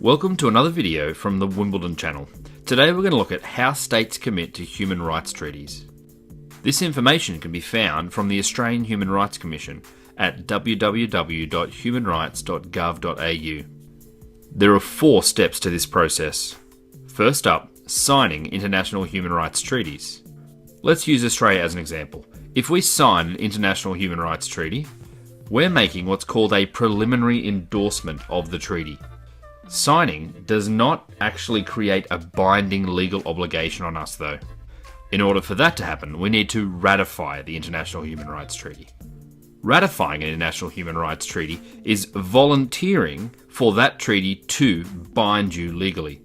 Welcome to another video from the Wimble-don channel. Today we're going to look at how states commit to human rights treaties. This information can be found from the Australian Human Rights Commission at www.humanrights.gov.au. There are 4 steps to this process. First up, signing international human rights treaties. Let's use Australia as an example. If we sign an international human rights treaty, we're making what's called a preliminary endorsement of the treaty. Signing does not actually create a binding legal obligation on us though. In order for that to happen, we need to ratify the International Human Rights Treaty. Ratifying an international human rights treaty is volunteering for that treaty to bind you legally.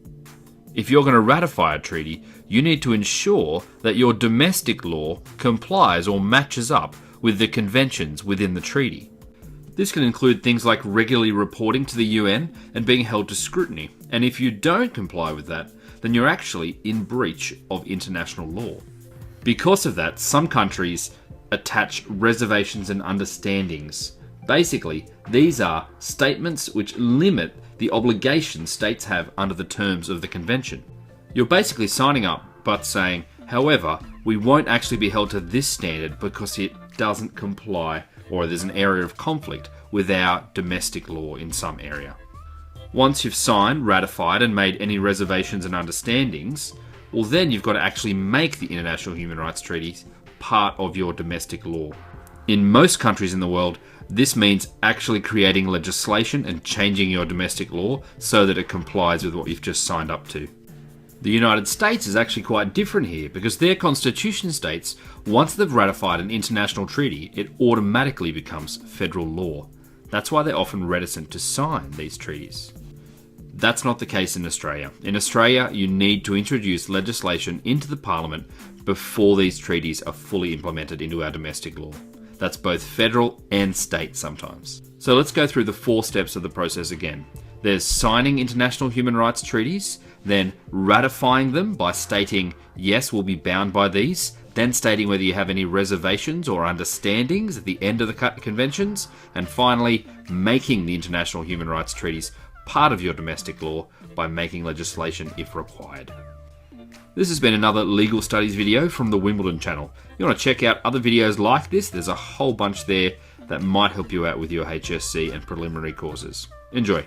If you're going to ratify a treaty, you need to ensure that your domestic law complies or matches up with the conventions within the treaty. This can include things like regularly reporting to the UN and being held to scrutiny. And if you don't comply with that, then you're actually in breach of international law. Because of that, some countries attach reservations and understandings. Basically, these are statements which limit the obligations states have under the terms of the convention. You're basically signing up but saying, however, we won't actually be held to this standard because it doesn't comply or there's an area of conflict with our domestic law in some area. Once you've signed, ratified and made any reservations and understandings, well then you've got to actually make the International Human Rights Treaties part of your domestic law. In most countries in the world, this means actually creating legislation and changing your domestic law so that it complies with what you've just signed up to. The United States is actually quite different here because their constitution states once they've ratified an international treaty, it automatically becomes federal law. That's why they're often reticent to sign these treaties. That's not the case in Australia. In Australia, you need to introduce legislation into the Parliament before these treaties are fully implemented into our domestic law. That's both federal and state sometimes. So let's go through the 4 steps of the process again. There's signing international human rights treaties, then ratifying them by stating, yes, we'll be bound by these, then stating whether you have any reservations or understandings at the end of the conventions, and finally, making the international human rights treaties part of your domestic law by making legislation if required. This has been another legal studies video from the Wimble-don channel. If you want to check out other videos like this, there's a whole bunch there that might help you out with your HSC and preliminary courses. Enjoy.